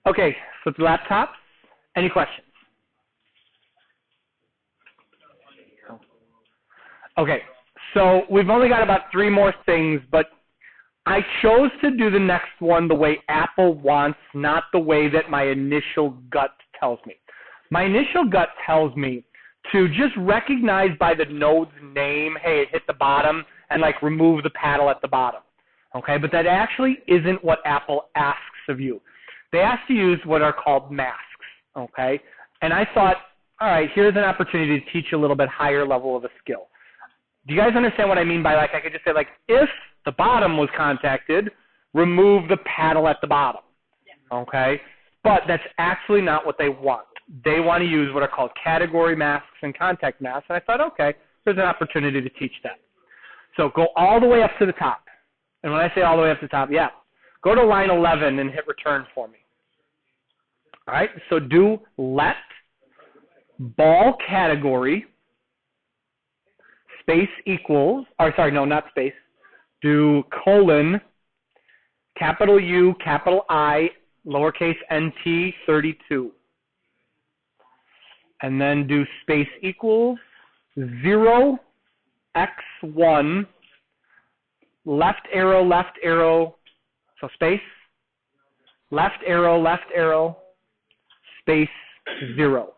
Okay, flip the laptop. Any questions? Okay, so we've only got about 3 more things, but I chose to do the next one the way Apple wants, not the way that my initial gut tells me. My initial gut tells me to just recognize by the node's name, hey, it hit the bottom, and like remove the paddle at the bottom. Okay, but that actually isn't what Apple asks of you. They ask to use what are called masks. Okay, and I thought, all right, here's an opportunity to teach you a little bit higher level of a skill. Do you guys understand what I mean by, like, I could just say, like, if the bottom was contacted, remove the paddle at the bottom, okay? But that's actually not what they want. They want to use what are called category masks and contact masks, and I thought, okay, there's an opportunity to teach that. So go all the way up to the top. And when I say all the way up to the top, yeah, go to line 11 and hit return for me. All right, so do let ball category space equals, or sorry, no, not space. Do colon, capital U, capital I, lowercase nt, 32. And then do space equals 0, x1, left arrow, so space, left arrow, space 0.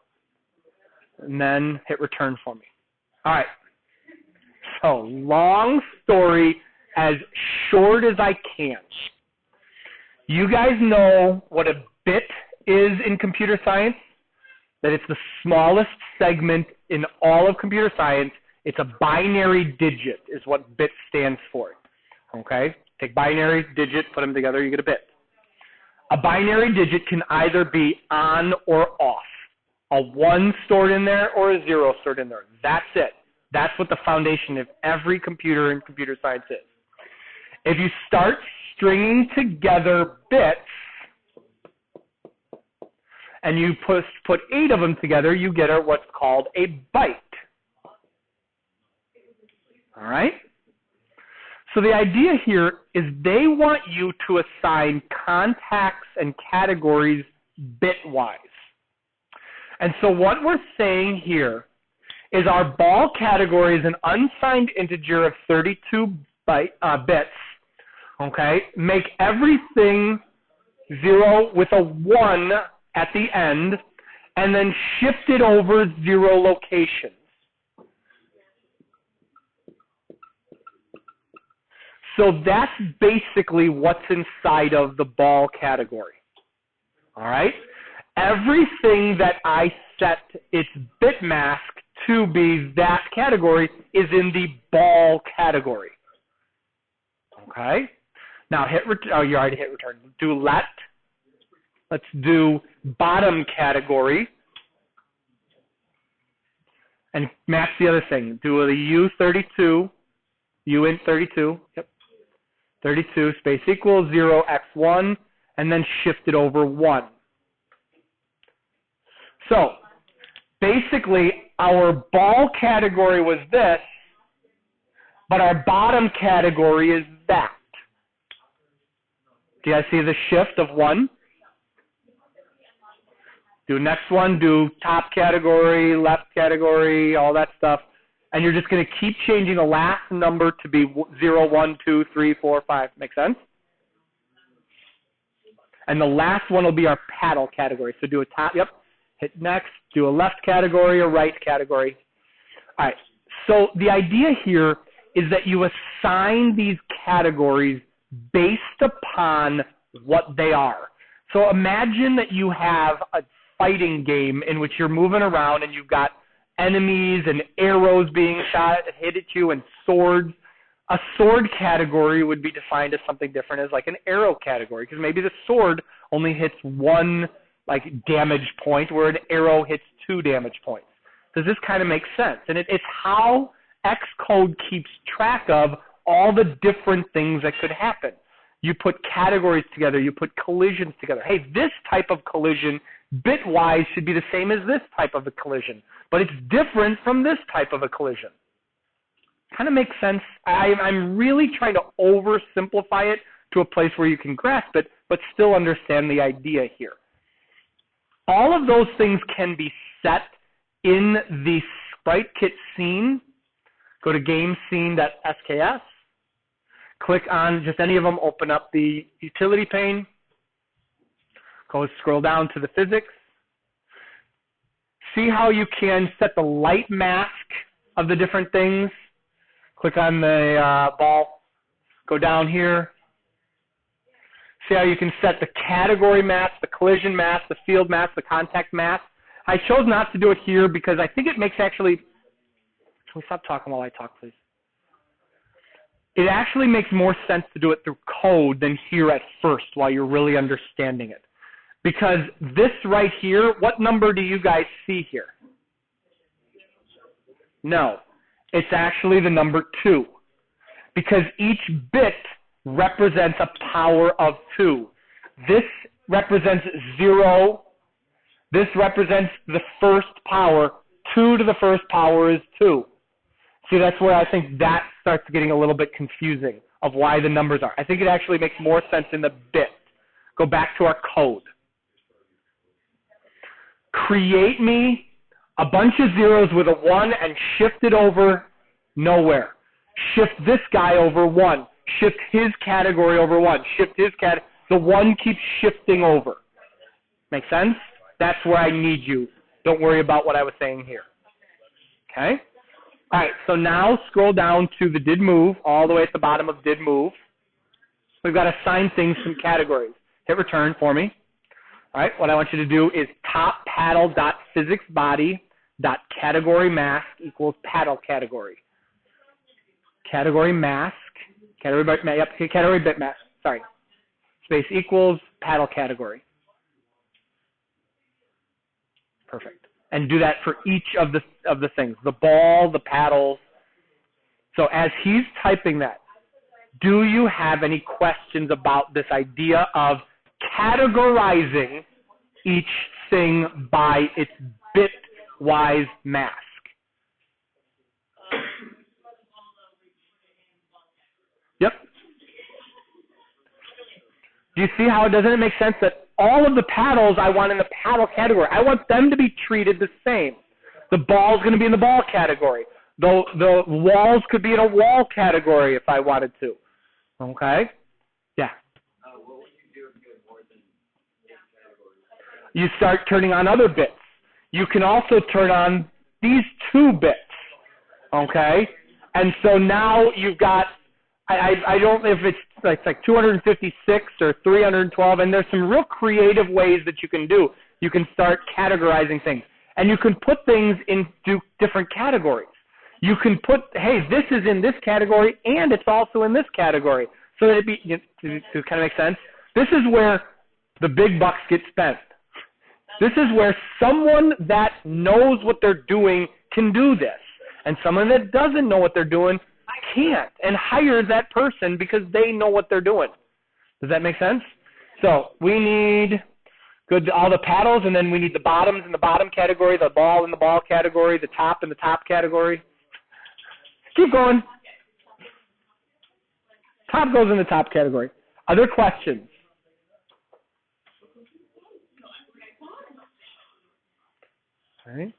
And then hit return for me. All right. So long story as short as I can. You guys know what a bit is in computer science? That it's the smallest segment in all of computer science. It's a binary digit is what bit stands for. Okay? Take binary, digit, put them together, you get a bit. A binary digit can either be on or off. A 1 stored in there or a 0 stored in there. That's it. That's what the foundation of every computer in computer science is. If you start stringing together bits, and you put 8 of them together, you get what's called a byte. All right? So the idea here is they want you to assign contacts and categories bitwise. And so what we're saying here is our ball category is an unsigned integer of 32 bits. Okay? Make everything 0 with a 1 at the end, and then shift it over 0 locations. So that's basically what's inside of the ball category. All right? Everything that I set its bit mask to be that category is in the ball category. Okay? Now hit return. Oh, you already hit return. Do let. Let's do bottom category. And match the other thing. Do the U32. U int 32. Yep. 32 space equals 0 x1, and then shift it over 1. So basically, our ball category was this, but our bottom category is that. Do you guys see the shift of 1? Do next one, do top category, left category, all that stuff. And you're just going to keep changing the last number to be 0, 1, 2, 3, 4, 5. Make sense? And the last one will be our paddle category. So do a top, yep. Hit next, do a left category, a right category. All right. So the idea here is that you assign these categories based upon what they are. So imagine that you have a fighting game in which you're moving around and you've got enemies and arrows being shot, hit at you, and swords. A sword category would be defined as something different as like an arrow category, because maybe the sword only hits 1 like damage point, where an arrow hits 2 damage points. Does this kind of make sense? And it's how Xcode keeps track of all the different things that could happen. You put categories together, you put collisions together. Hey, this type of collision bitwise should be the same as this type of a collision, but it's different from this type of a collision. Kind of makes sense. I'm really trying to oversimplify it to a place where you can grasp it, but still understand the idea here. All of those things can be set in the sprite kit scene. Go to gamescene.sks. Click on just any of them, open up the utility pane. Go scroll down to the physics. See how you can set the light mask of the different things. Click on the ball. Go down here. See how you can set the category mask, the collision mask, the field mask, the contact mask. I chose not to do it here because I think it makes actually, can we stop talking while I talk, please? It actually makes more sense to do it through code than here at first while you're really understanding it. Because this right here, what number do you guys see here? No, it's actually the number 2. Because each bit represents a power of 2. This represents 0. This represents the first power. 2 to the first power is 2. See, that's where I think that starts getting a little bit confusing of why the numbers are. I think it actually makes more sense in the bit. Go back to our code. Create me a bunch of zeros with a 1 and shift it over nowhere. Shift this guy over 1. Shift his category over 1. Shift his category. The 1 keeps shifting over. Make sense? That's where I need you. Don't worry about what I was saying here. Okay? All right, so now scroll down to the did move, all the way at the bottom of did move. We've got to assign things from categories. Hit return for me. All right, what I want you to do is top paddle.physicsbody.category mask equals paddle category. Category mask, category bit mask, sorry. Space equals paddle category. Perfect. And do that for each of the things, the ball, the paddles. So as he's typing that, do you have any questions about this idea of categorizing each thing by its bit-wise mask? Yep. Do you see how doesn't it make sense that all of the paddles I want in the paddle category, I want them to be treated the same. The ball's going to be in the ball category. The walls could be in a wall category if I wanted to. Okay? Yeah. What would you do if you had more than 8 categories? You start turning on other bits. You can also turn on these 2 bits. Okay? And so now you've got, I don't know if it's like 256 or 312, and there's some real creative ways that you can do. You can start categorizing things. And you can put things into different categories. You can put, hey, this is in this category, and it's also in this category. So that it kind of makes sense. This is where the big bucks get spent. This is where someone that knows what they're doing can do this. And someone that doesn't know what they're doing can't, and hires that person because they know what they're doing. Does that make sense? So we need all the paddles, and then we need the bottoms in the bottom category, the ball in the ball category, the top in the top category. Keep going. Top goes in the top category. Other questions? All right.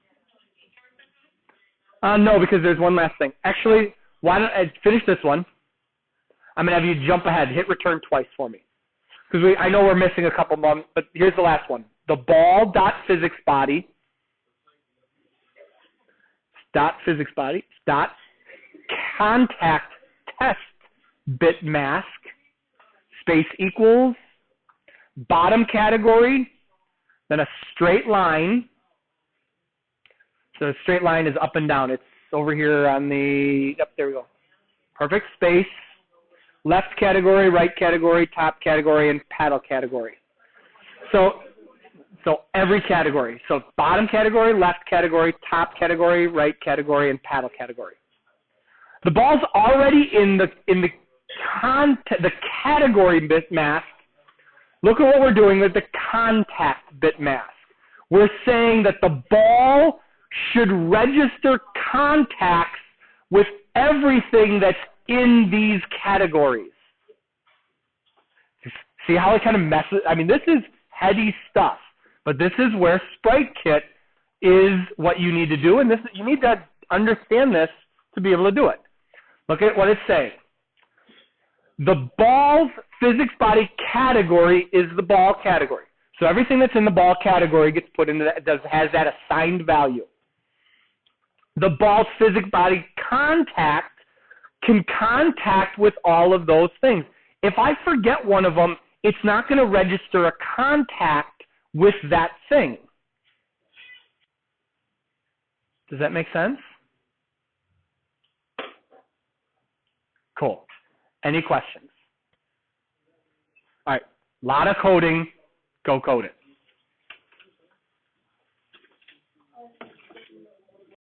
No, because there's one last thing. Actually, why don't I finish this one? I'm going to have you jump ahead. Hit return twice for me. Because I know we're missing a couple more, but here's the last one. The ball.physicsbody contact test bit mask space equals bottom category, then a straight line. So the straight line is up and down. It's over here on the, yep, there we go. Perfect. Space, left category, right category, top category, and paddle category. So every category. So bottom category, left category, top category, right category, and paddle category. The ball's already in the category bit mask. Look at what we're doing with the contact bit mask. We're saying that the ball should register contacts with everything that's in these categories. See how it kind of messes? I mean, this is heady stuff. But this is where Sprite Kit is what you need to do, and you need to understand this to be able to do it. Look at what it's saying. The ball's physics body category is the ball category. So everything that's in the ball category gets put into that, has that assigned value. The ball's physics body contact can contact with all of those things. If I forget one of them, it's not going to register a contact with that thing. Does that make sense? Cool. Any questions? All right. A lot of coding. Go code it.